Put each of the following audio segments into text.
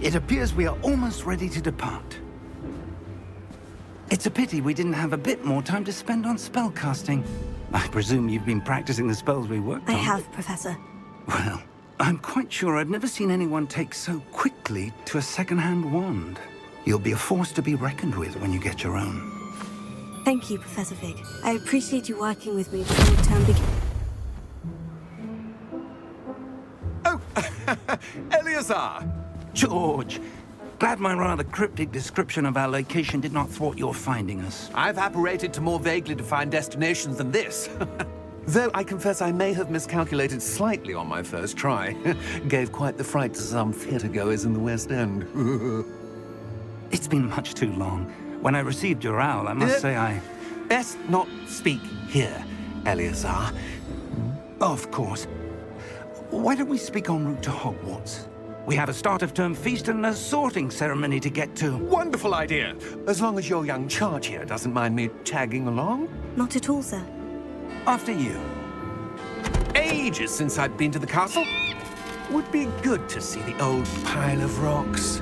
It appears we are almost ready to depart. It's a pity we didn't have a bit more time to spend on spellcasting. I presume you've been practicing the spells we worked on. I have, Professor. Well, I'm quite sure I've never seen anyone take so quickly to a second-hand wand. You'll be a force to be reckoned with when you get your own. Thank you, Professor Fig. I appreciate you working with me before the term begins. Oh, Eleazar! George, glad my rather cryptic description of our location did not thwart your finding us. I've apparated to more vaguely defined destinations than this. Though I confess I may have miscalculated slightly on my first try. Gave quite the fright to some theatre-goers in the West End. It's been much too long. When I received your owl, I must say I... Best not speak here, Eleazar. Of course. Why don't we speak en route to Hogwarts? We have a start-of-term feast and a sorting ceremony to get to. Wonderful idea! As long as your young charge here doesn't mind me tagging along. Not at all, sir. After you. Ages since I'd been to the castle. Would be good to see the old pile of rocks.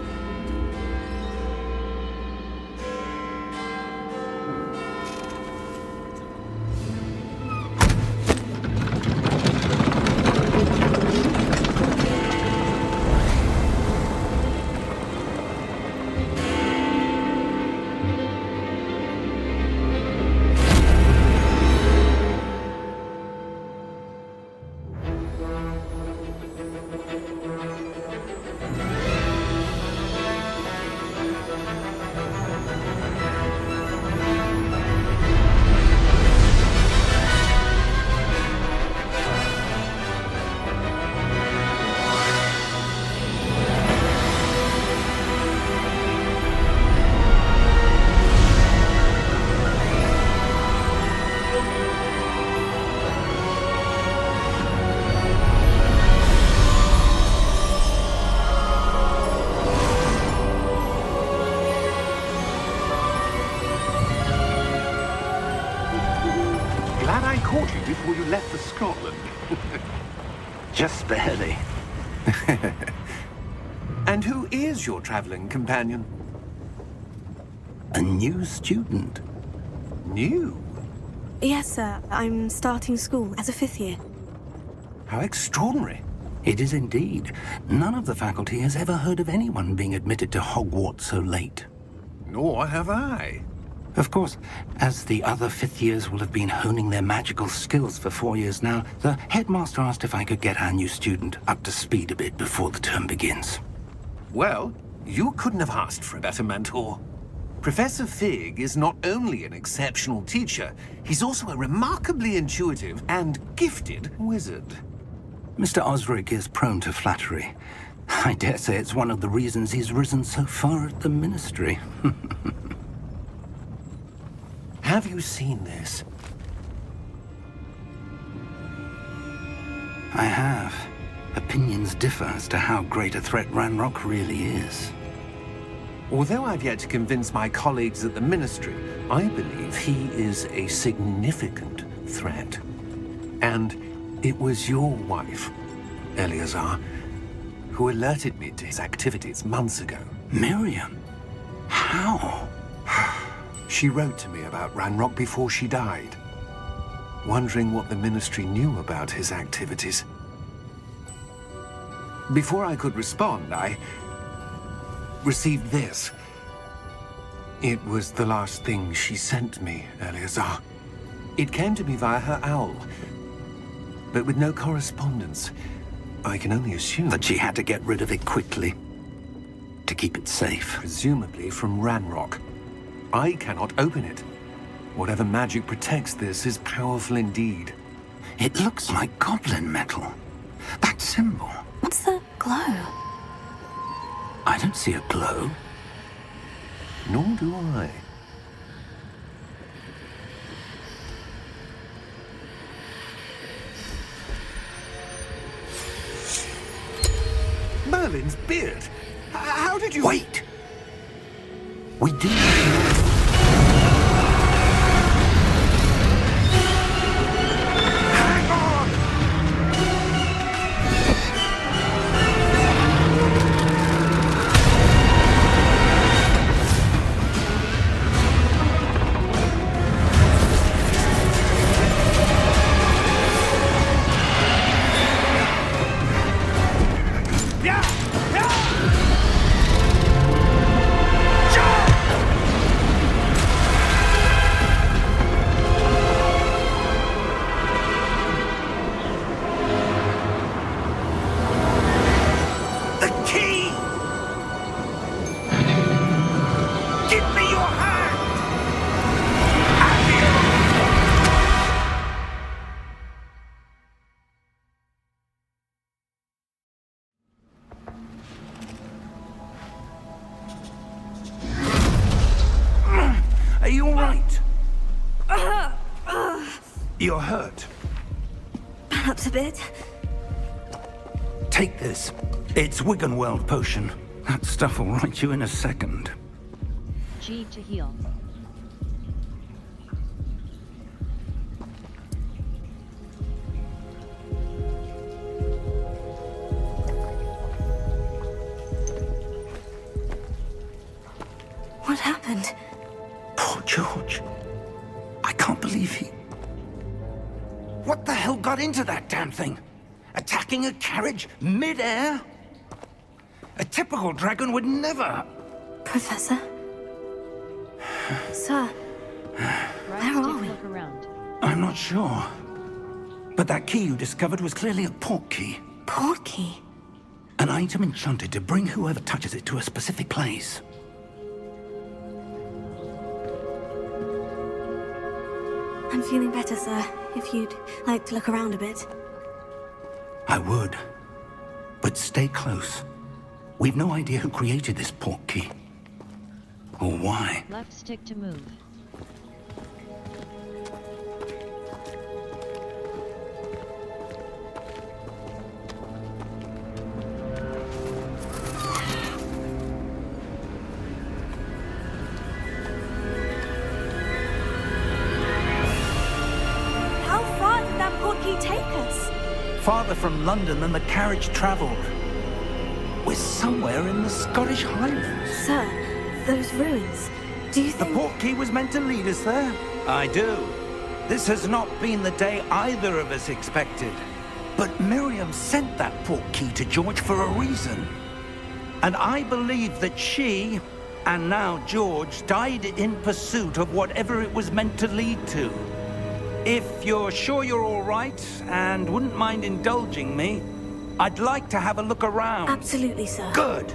Caught you before you left for Scotland. Just barely. And who is your traveling companion? A new student. New? Yes, sir. I'm starting school as a 5th year. How extraordinary. It is indeed. None of the faculty has ever heard of anyone being admitted to Hogwarts so late. Nor have I. Of course, as the other 5th years will have been honing their magical skills for 4 years now, the headmaster asked if I could get our new student up to speed a bit before the term begins. Well, you couldn't have asked for a better mentor. Professor Fig is not only an exceptional teacher, he's also a remarkably intuitive and gifted wizard. Mr. Osric is prone to flattery. I dare say it's one of the reasons he's risen so far at the Ministry. Have you seen this? I have. Opinions differ as to how great a threat Ranrock really is. Although I've yet to convince my colleagues at the Ministry, I believe he is a significant threat. And it was your wife, Eleazar, who alerted me to his activities months ago. Miriam? How? She wrote to me about Ranrock before she died, wondering what the Ministry knew about his activities. Before I could respond, I received this. It was the last thing she sent me, Eleazar. It came to me via her owl, but with no correspondence. I can only assume That she had to get rid of it quickly, to keep it safe. presumably from Ranrock. I cannot open it. Whatever magic protects this is powerful indeed. It looks like goblin metal. That symbol. What's the glow? I don't see a glow. Nor do I. Merlin's beard! How did you... Wait! We do... Hang on! You're hurt. Perhaps a bit. Take this. It's Wiggenweld potion. That stuff will right you in a second. G to heal. What happened? Poor George. I can't believe he... What the hell got into that damn thing? Attacking a carriage mid-air? A typical dragon would never... Professor? Sir, Right are stick we? look around. I'm not sure. But that key you discovered was clearly a port key. port key. An item enchanted to bring whoever touches it to a specific place. I'm feeling better, sir. If you'd like to look around a bit. I would. But stay close. We've no idea who created this port key. Or why. Left stick to move. How far did that port key take us? Farther from London than the carriage traveled. We're somewhere in the Scottish Highlands. Sir, those ruins. Do you The think... port key was meant to lead us there? I do. This has not been the day either of us expected. But Miriam sent that port key to George for a reason. And I believe that she, and now George, died in pursuit of whatever it was meant to lead to. If you're sure you're all right, and wouldn't mind indulging me, I'd like to have a look around. Absolutely, sir. Good.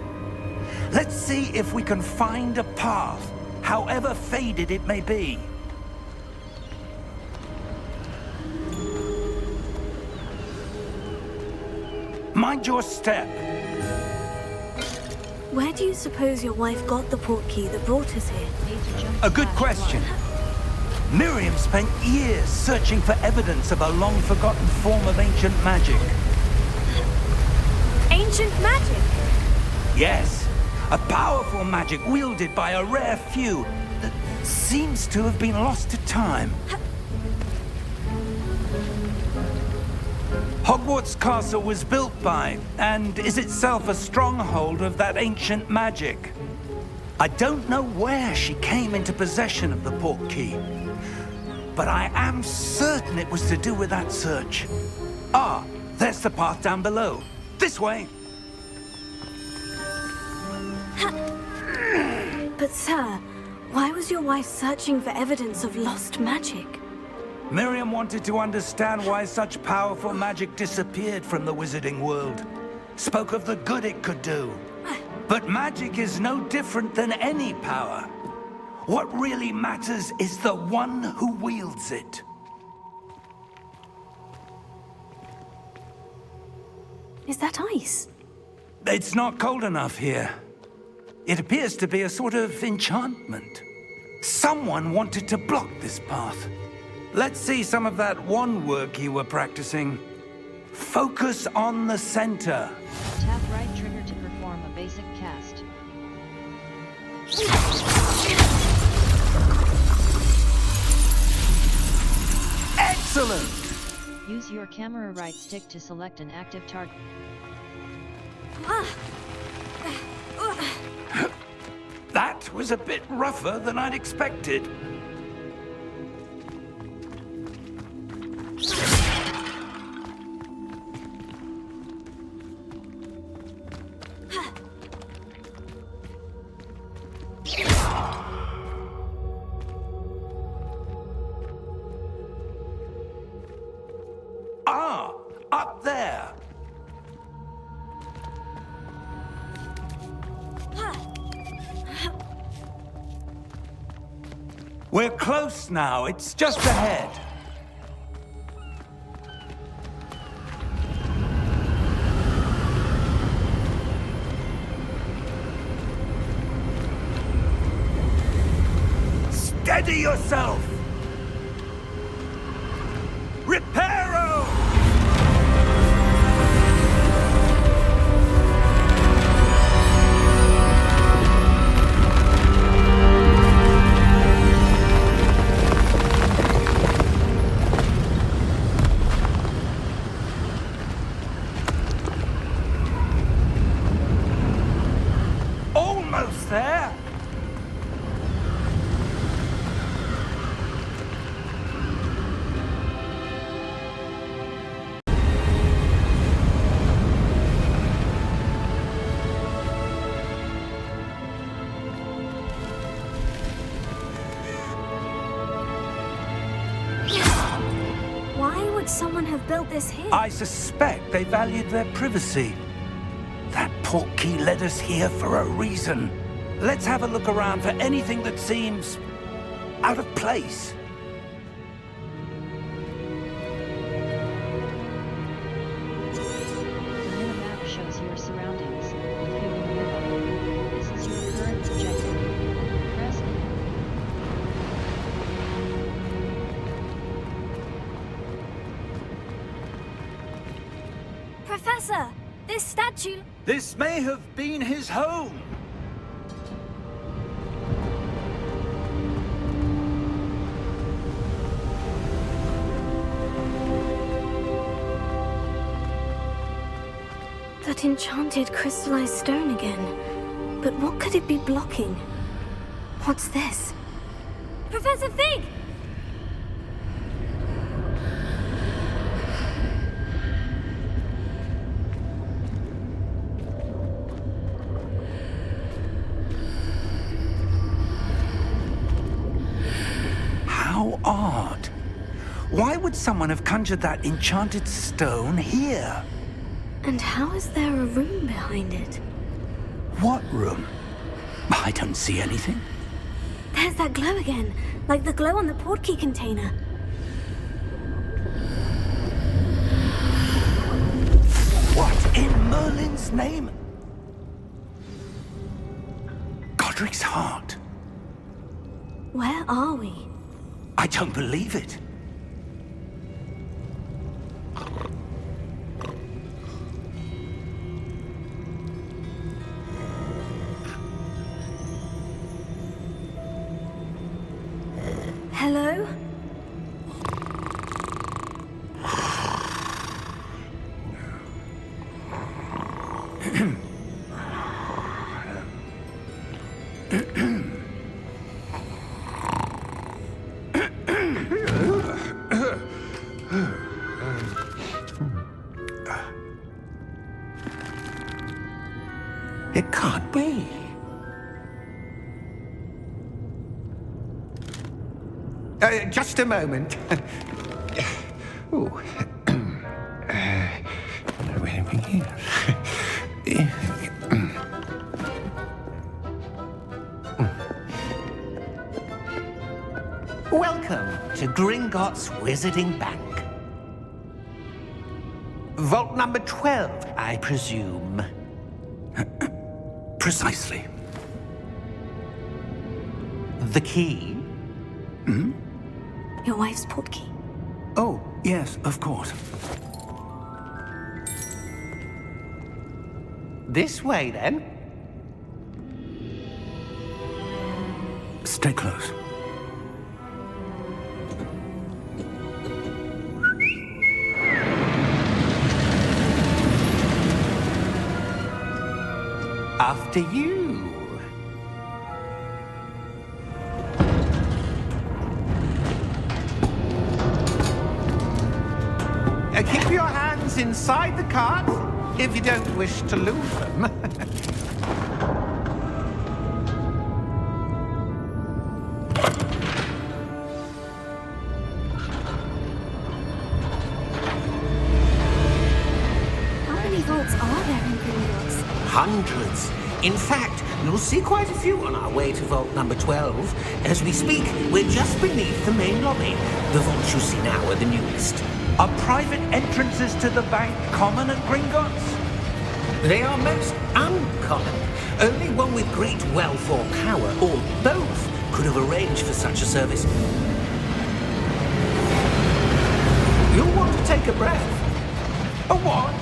Let's see if we can find a path, however faded it may be. Mind your step. Where do you suppose your wife got the port key that brought us here? Need to jump A good flash question. one. Miriam spent years searching for evidence of a long-forgotten form of ancient magic. Ancient magic? Yes, a powerful magic wielded by a rare few that seems to have been lost to time. Hogwarts Castle was built by, and is itself a stronghold of that ancient magic. I don't know where she came into possession of the port key, but I am certain it was to do with that search. Ah, there's the path down below. This way. But sir, why was your wife searching for evidence of lost magic? Miriam wanted to understand why such powerful magic disappeared from the wizarding world. Spoke of the good it could do. But magic is no different than any power. What really matters is the one who wields it. Is that ice? It's not cold enough here. It appears to be a sort of enchantment. Someone wanted to block this path. Let's see some of that wand work you were practicing. Focus on the center. Tap right trigger to perform a basic cast. Excellent! Use your camera right stick to select an active target. That was a bit rougher than I'd expected. Ah, up there. We're close now. It's just ahead. Steady yourself. have built this here. I suspect they valued their privacy. That portkey led us here for a reason. Let's have a look around for anything that seems out of place. The minimap shows your surroundings, including nearby. This is your current objective. Press E. Professor, this statue... This may have been his home. That enchanted crystallized stone again. But what could it be blocking? What's this? Professor Fig! How odd. Why would someone have conjured that enchanted stone here? And how is there a room behind it? What room? I don't see anything. There's that glow again, like the glow on the portkey container. What in Merlin's name? Godric's heart. Where are we? I don't believe it. Hello? It can't be. Just a moment. Ooh. Where do we begin? Welcome to Gringotts Wizarding Bank. Vault number 12, I presume. Precisely. The key? Your wife's portkey. Oh, yes, of course. This way, then. Stay close. After you. Keep your hands inside the cart if you don't wish to lose them. How many vaults are there in Gringotts? Hundreds. In fact, you'll see quite a few on our way to vault number 12. As we speak, we're just beneath the main lobby. The vaults you see now are the newest. Are private entrances to the bank common at Gringotts? They are most uncommon. Only one with great wealth or power, or both, could have arranged for such a service. You'll want to take a breath. A what?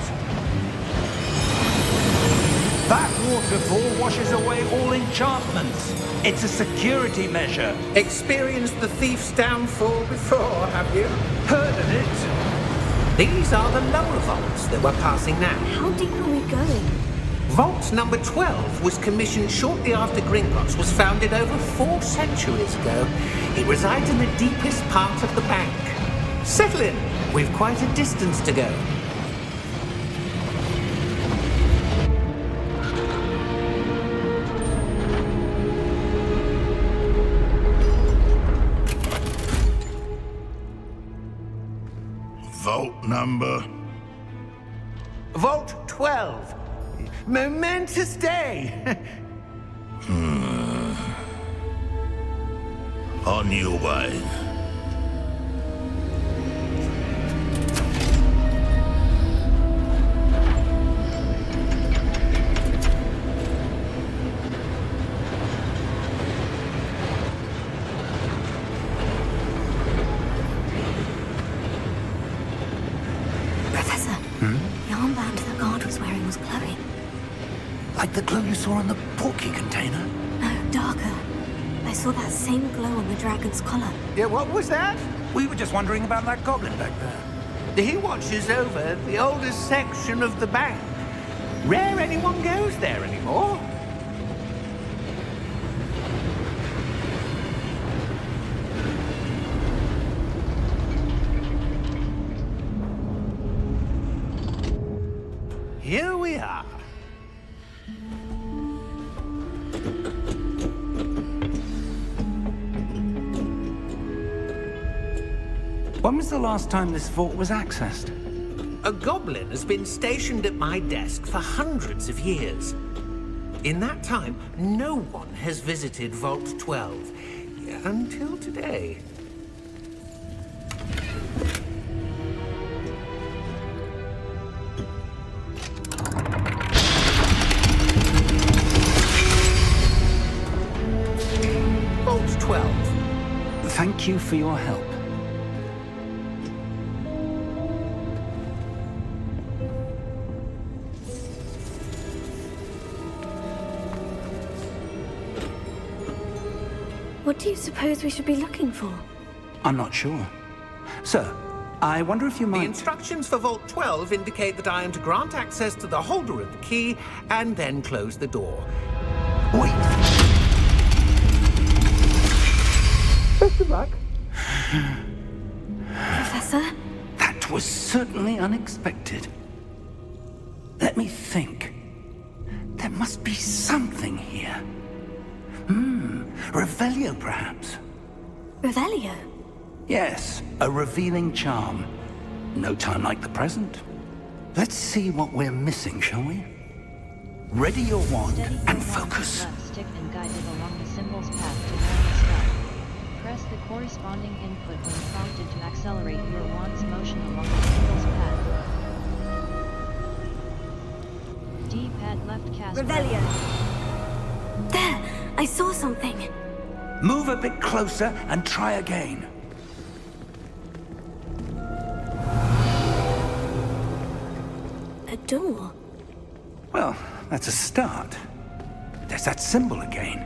That waterfall washes away all enchantments. It's a security measure. Experienced the thief's downfall before, have you? Heard of it? These are the lower vaults that we're passing now. How deep are we going? Vault number 12 was commissioned shortly after Gringotts was founded over 4 centuries ago. It resides in the deepest part of the bank. Settle in. We've quite a distance to go. Vault number? Vault 12. Momentous day. On your way. Professor, the armband the guard was wearing was glowing. Like the glow you saw on the portkey container? No, darker. I saw that same glow on the dragon's collar. Yeah, what was that? We were just wondering about that goblin back there. He watches over the oldest section of the bank. Rare anyone goes there anymore. Here we are. When was the last time this vault was accessed? A goblin has been stationed at my desk for hundreds of years. In that time, no one has visited Vault 12. Until today. Vault 12. Thank you for your help. What do you suppose we should be looking for? I'm not sure. Sir, I wonder if you The might... instructions for Vault 12 indicate that I am to grant access to the holder of the key and then close the door. Wait! Best of luck. Professor? That was certainly unexpected. Let me think. There must be something here. Revelio, perhaps? Revelio? Yes, a revealing charm. No time like the present. Let's see what we're missing, shall we? Ready your wand Steady your and wand focus. with left stick and guide it along the symbol's path to learn the spell. Press the corresponding input when prompted to accelerate your wand's motion along the symbol's path. D-pad left cast. Revelio! There! I saw something. Move a bit closer and try again. A door. Well, that's a start. There's that symbol again.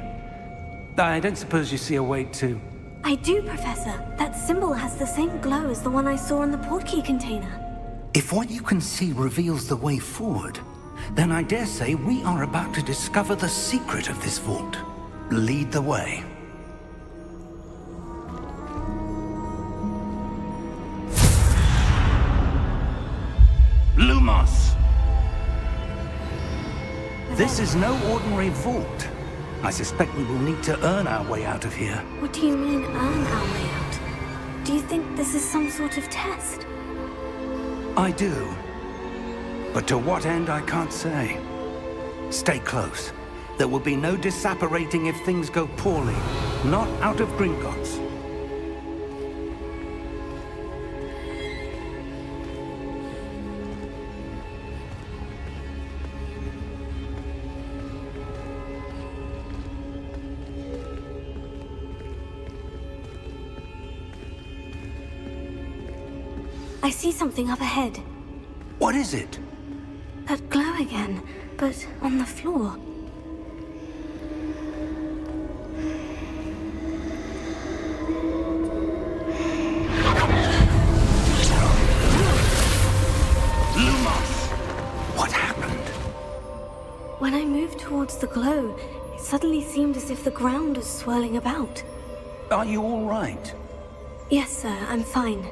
I don't suppose you see a way to... I do, Professor. That symbol has the same glow as the one I saw in the portkey container. If what you can see reveals the way forward, then I dare say we are about to discover the secret of this vault. Lead the way. Lumos! This is no ordinary vault. I suspect we will need to earn our way out of here. What do you mean, earn our way out? Do you think this is some sort of test? I do. But to what end, I can't say. Stay close. There will be no disapparating if things go poorly. Not out of Gringotts. I see something up ahead. What is it? That glow again, but on the floor. Lumos! What happened? When I moved towards the glow, it suddenly seemed as if the ground was swirling about. Are you all right? Yes, sir, I'm fine.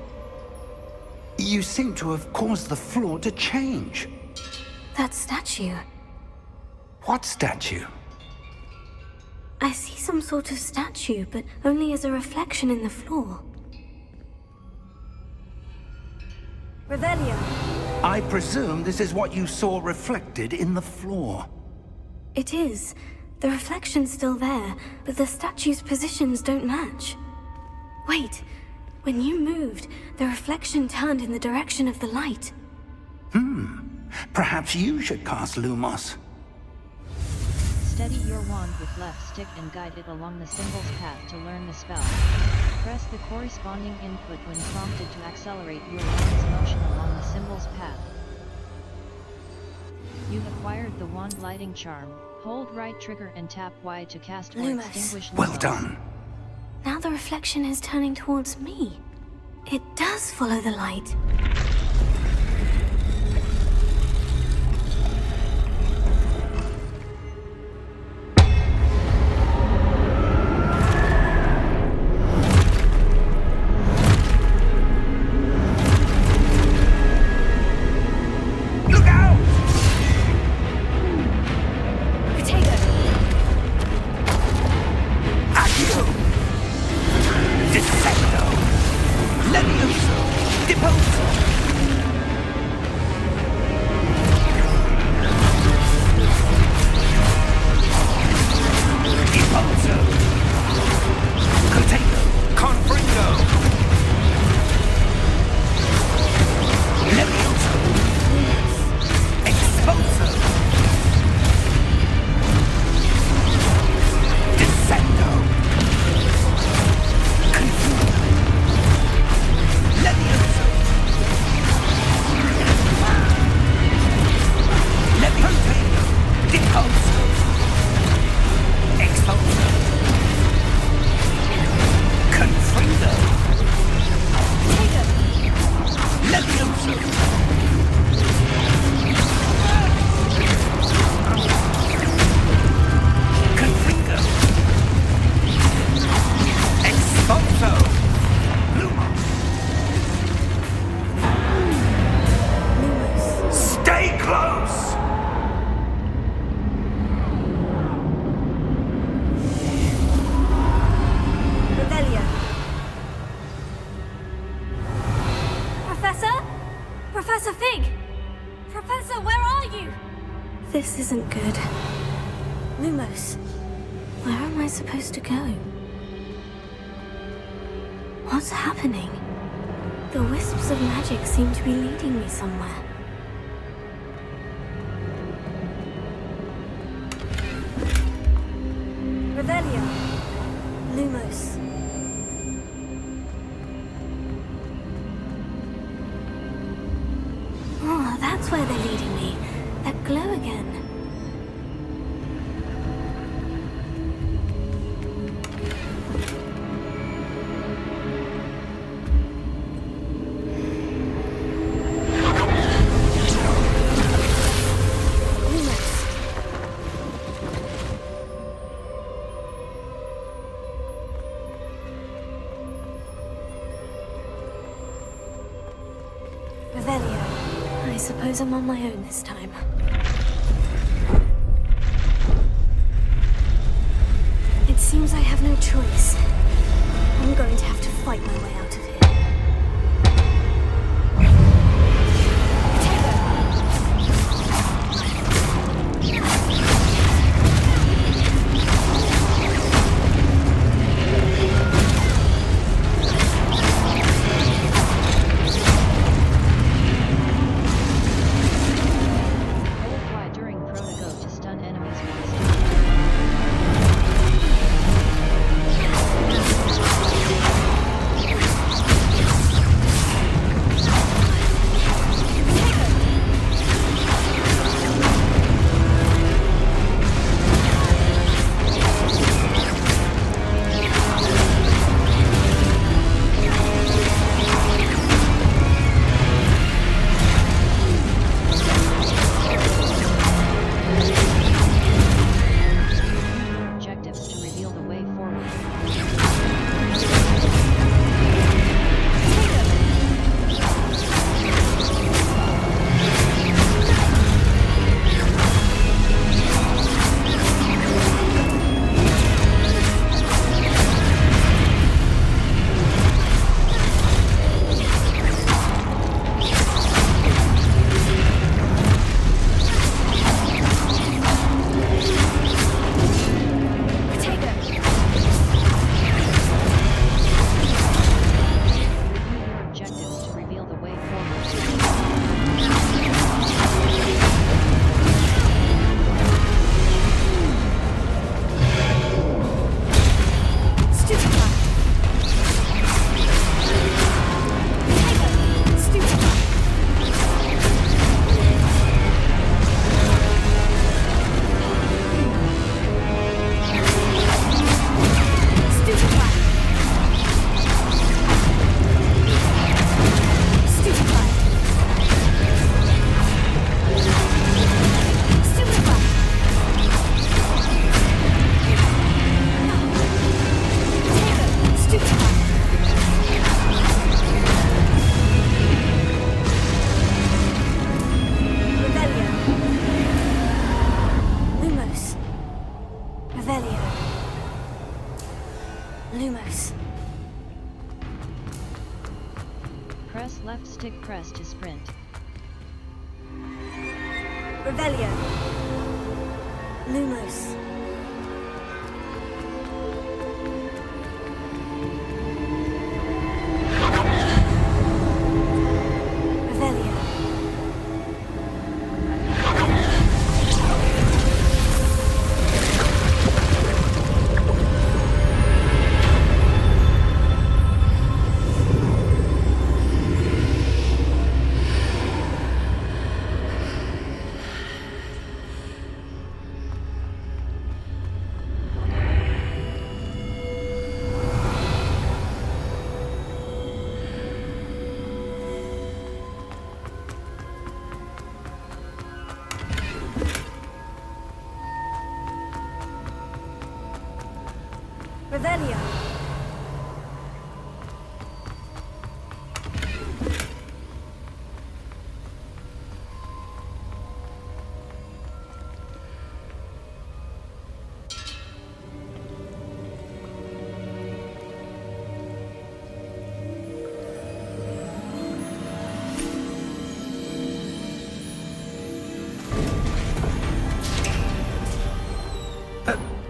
You seem to have caused the floor to change. That statue. What statue? I see some sort of statue, but only as a reflection in the floor. Revelio. I presume this is what you saw reflected in the floor. It is. The reflection's still there, but the statue's positions don't match. Wait. When you moved, the reflection turned in the direction of the light. Perhaps you should cast Lumos. Steady your wand with left stick and guide it along the symbol's path to learn the spell. Press the corresponding input when prompted to accelerate your wand's motion along the symbol's path. You've acquired the wand lighting charm. Hold right trigger and tap Y to cast or Lumos. extinguish Lumos. Well done. Now the reflection is turning towards me. It does follow the light. Professor Fig! Professor, where are you? This isn't good. Lumos, where am I supposed to go? What's happening? The wisps of magic seem to be leading me somewhere. Revelio. Lumos. Oh, that's where they're leading me. That glow again. I suppose I'm on my own this time. It seems I have no choice. I'm going to have to fight my way out of here. stick press to sprint. Revelio. Lumos. Revelio. Revelio.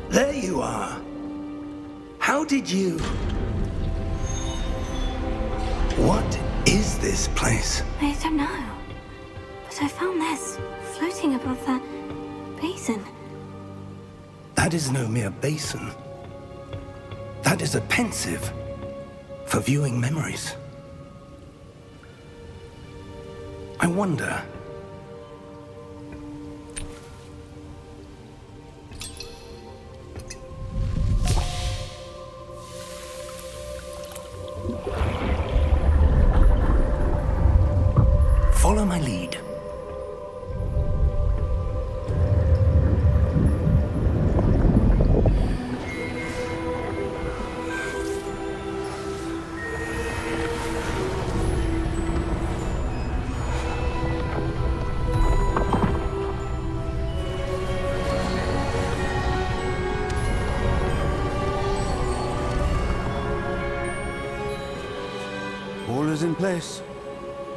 There you are. How did you... What is this place? I don't know. But I found this floating above that basin. That is no mere basin. That is a pensive for viewing memories. I wonder... Follow my lead. All is in place.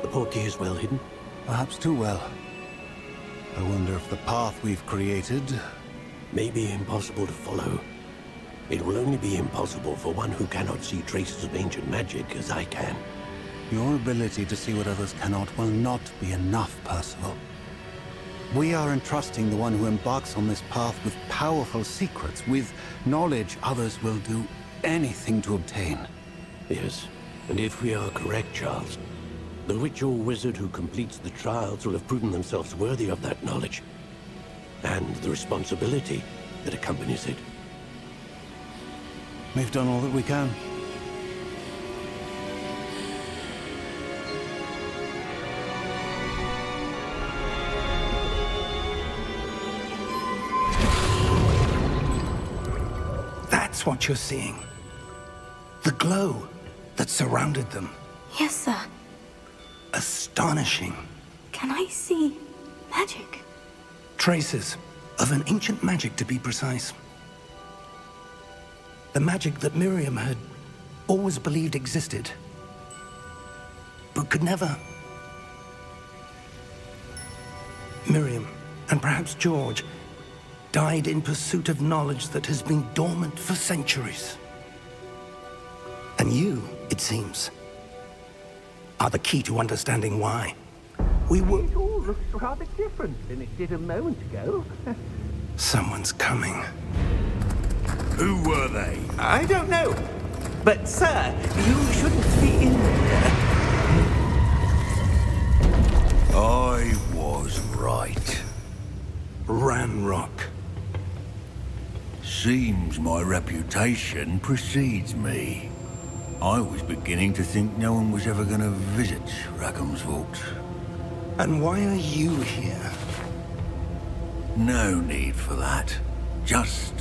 The portkey is well hidden. Perhaps too well. I wonder if the path we've created... May be impossible to follow. It will only be impossible for one who cannot see traces of ancient magic as I can. Your ability to see what others cannot will not be enough, Percival. We are entrusting the one who embarks on this path with powerful secrets, with knowledge others will do anything to obtain. Yes, and if we are correct, Charles, the witch or wizard who completes the trials will have proven themselves worthy of that knowledge, and the responsibility that accompanies it. We've done all that we can. That's what you're seeing. The glow that surrounded them. Yes, sir. Astonishing. Can I see magic? Traces of an ancient magic, to be precise. The magic that Miriam had always believed existed, but could never. Miriam, and perhaps George, died in pursuit of knowledge that has been dormant for centuries. And you, it seems, are the key to understanding why. We were... It all looks rather different than it did a moment ago. Someone's coming. Who were they? I don't know. But, sir, you shouldn't be in there. I was right. Ranrock. Seems my reputation precedes me. I was beginning to think no one was ever going to visit Rackham's Vault. And why are you here? No need for that. Just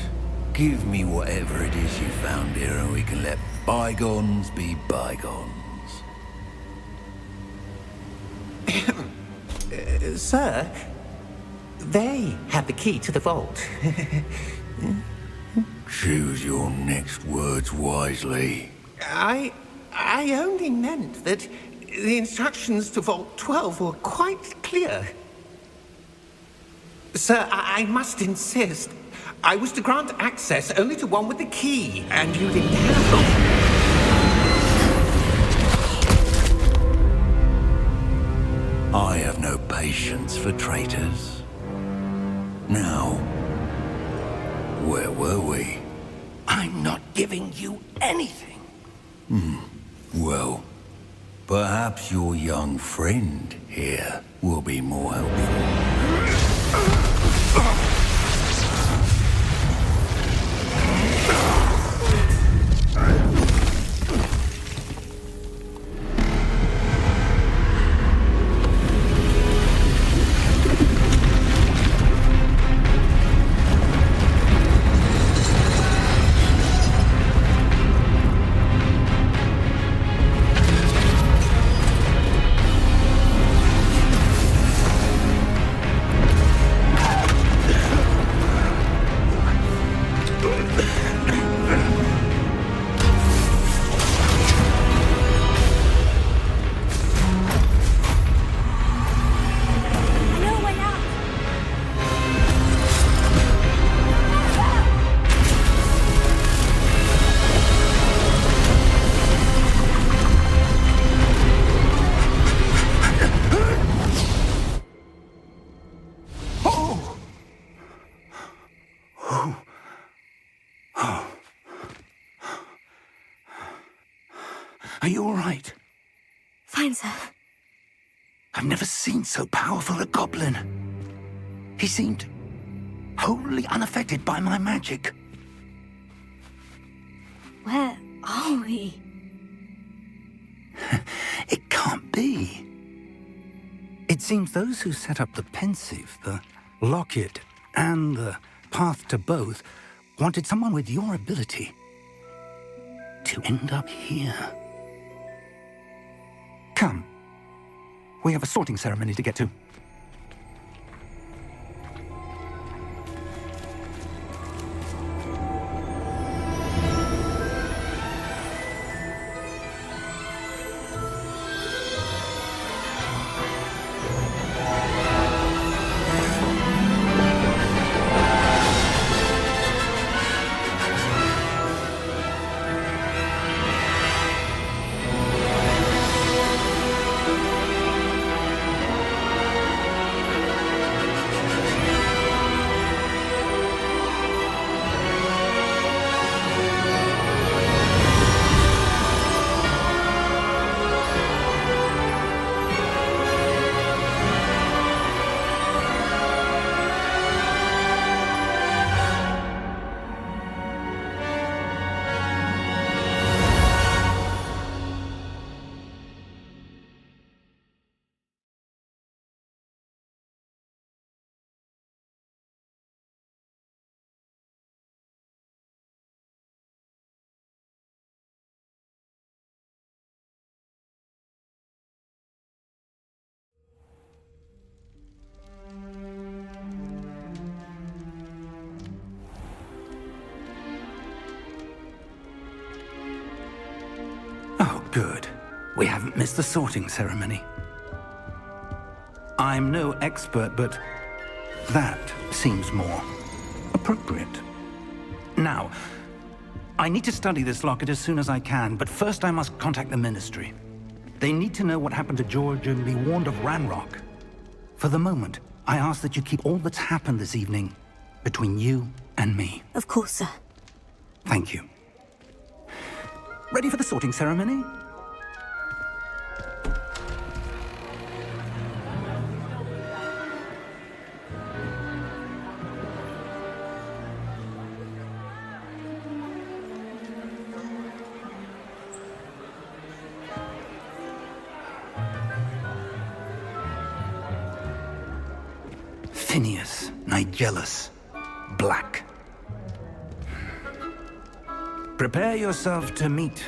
give me whatever it is you found here and we can let bygones be bygones. Sir, they have the key to the vault. Choose your next words wisely. I only meant that The instructions to Vault 12 were quite clear. Sir, I must insist. I was to grant access only to one with the key, and you didn't have I have no patience for traitors. Now, where were we? I'm not giving you anything. Well, perhaps your young friend here will be more helpful. Are you all right? Fine, sir. I've never seen so powerful a goblin. He seemed wholly unaffected by my magic. Where are we? It can't be. It seems those who set up the pensive, the locket, and the path to both wanted someone with your ability to end up here. Come. We have a sorting ceremony to get to. Oh, good. We haven't missed the sorting ceremony. I'm no expert, but that seems more appropriate. Now, I need to study this locket as soon as I can, but first I must contact the Ministry. They need to know what happened to George and be warned of Ranrock. For the moment, I ask that you keep all that's happened this evening between you and me. Of course, sir. Thank you. Ready for the sorting ceremony? Phineas, Nigellus, Black. Prepare yourself to meet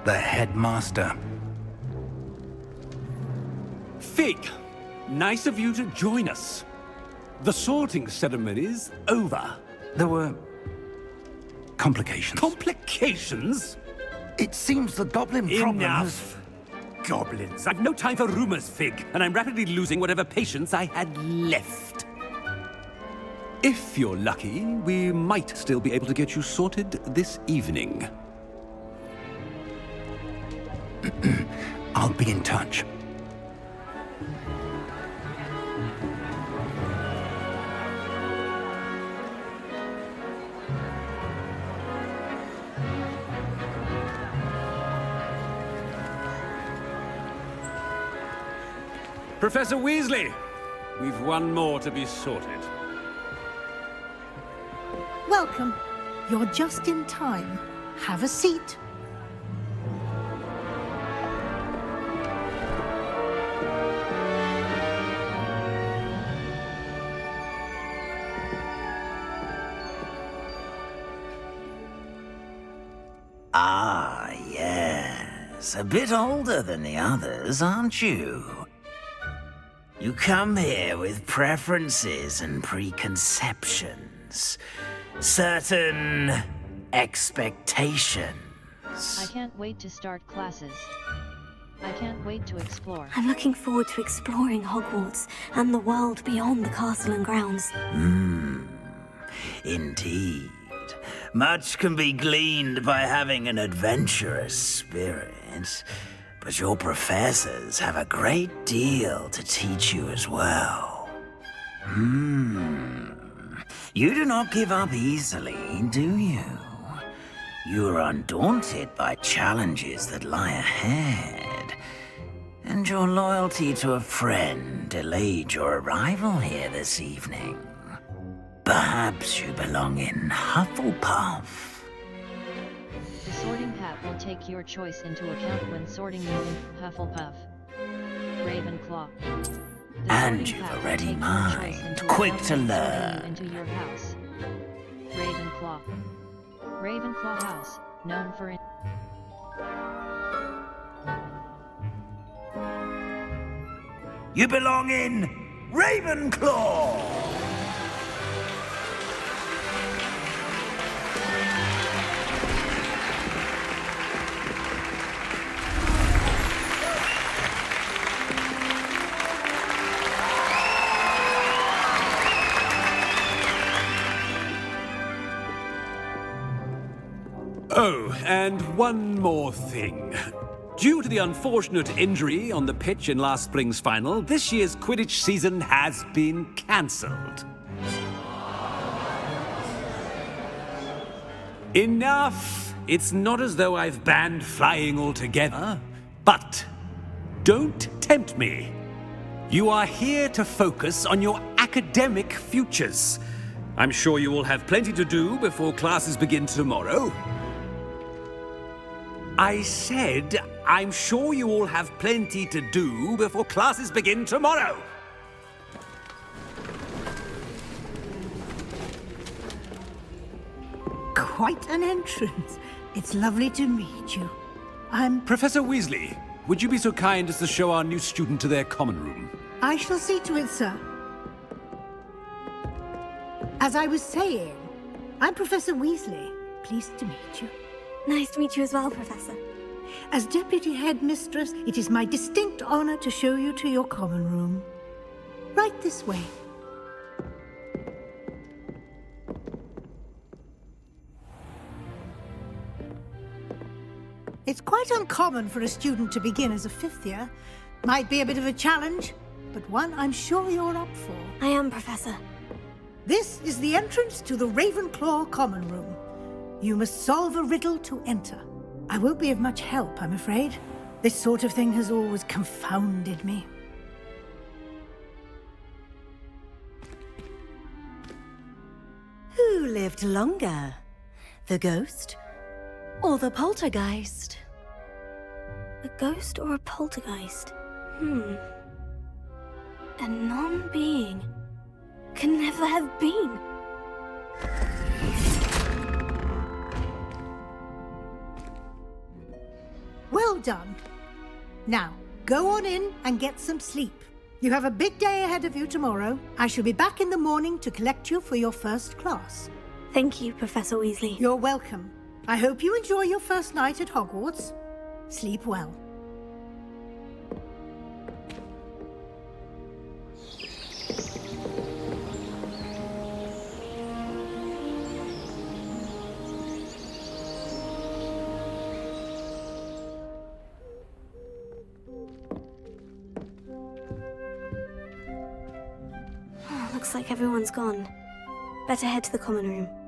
the headmaster. Fig, nice of you to join us. The sorting ceremony's over. There were complications. Complications? It seems the goblin problem has... Enough. goblins! I've no time for rumors, Fig, and I'm rapidly losing whatever patience I had left. If you're lucky, we might still be able to get you sorted this evening. I'll be in touch. Professor Weasley, we've one more to be sorted. Welcome. You're just in time. Have a seat. Ah, yes. A bit older than the others, aren't you? You come here with preferences and preconceptions. Certain expectations. I can't wait to start classes. I can't wait to explore. I'm looking forward to exploring Hogwarts and the world beyond the castle and grounds. Indeed. Much can be gleaned by having an adventurous spirit, but your professors have a great deal to teach you as well. You do not give up easily, do you? You are undaunted by challenges that lie ahead, and your loyalty to a friend delayed your arrival here this evening. Perhaps you belong in Hufflepuff. The sorting hat will take your choice into account when sorting you in Hufflepuff. Ravenclaw. The And sorting you've hat will already take your mined, choice into quick account to when sorting learn. you into your house. Ravenclaw. Ravenclaw House, known for You belong in Ravenclaw! Oh, and one more thing. Due to the unfortunate injury on the pitch in last spring's final, this year's Quidditch season has been cancelled. Enough! It's not as though I've banned flying altogether, but don't tempt me. You are here to focus on your academic futures. I'm sure you will have plenty to do before classes begin tomorrow. I said, I'm sure you all have plenty to do before classes begin tomorrow. Quite an entrance. It's lovely to meet you. Professor Weasley, would you be so kind as to show our new student to their common room? I shall see to it, sir. As I was saying, I'm Professor Weasley. Pleased to meet you. Nice to meet you as well, Professor. As Deputy Headmistress, it is my distinct honor to show you to your common room. Right this way. It's quite uncommon for a student to begin as a fifth year. Might be a bit of a challenge, but one I'm sure you're up for. I am, Professor. This is the entrance to the Ravenclaw Common Room. You must solve a riddle to enter. I won't be of much help, I'm afraid. This sort of thing has always confounded me. Who lived longer? The ghost or the poltergeist? A ghost or a poltergeist? A non-being can never have been. Well done. Now, go on in and get some sleep. You have a big day ahead of you tomorrow. I shall be back in the morning to collect you for your first class. Thank you, Professor Weasley. You're welcome. I hope you enjoy your first night at Hogwarts. Sleep well. Looks like everyone's gone. Better head to the common room.